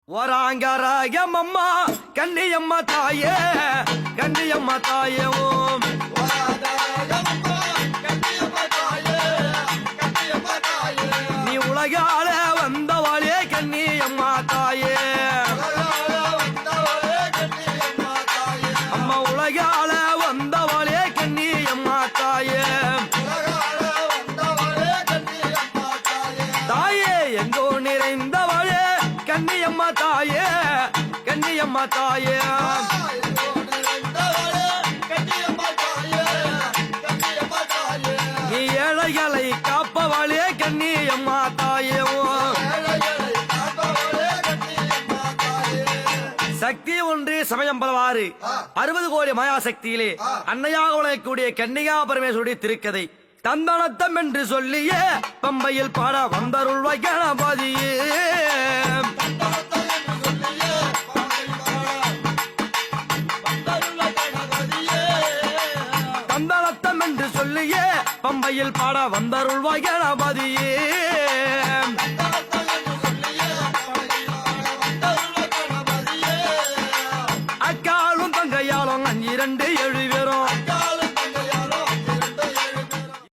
வராங்கராயம்மா கண்ணியம்மா தாயே கண்ணியம்மா தாயே ஓம் நீ உலகால வந்தவாளே கண்ணியம்மா தாயே அம்மா உலகால வந்தவாளே கண்ணியம்மா தாயே தாயே எங்கோ நிறைந்தவாளே கண்ணியம்மா தாயே கண்ணியம்மா தாயே நீ ஏழைகளை காப்பவாளே கண்ணியம்மா தாயே சக்தி ஒன்று சமயம் பலவாறு 60 கோடி மாயாசக்தியிலே அன்னையாக உழைக்கக்கூடிய கன்னிகா பரமேஸ்வருடைய திருக்கதை தந்தனத்தம் என்று சொல்லியே பம்பையில் பாட வந்தருள்வாய் கணபதியே தந்தனத்தம் என்று சொல்லியே பம்பையில் பாட வந்தருள்வாய் கணபதியே அக்காலும் தங்கையாலும் 5 2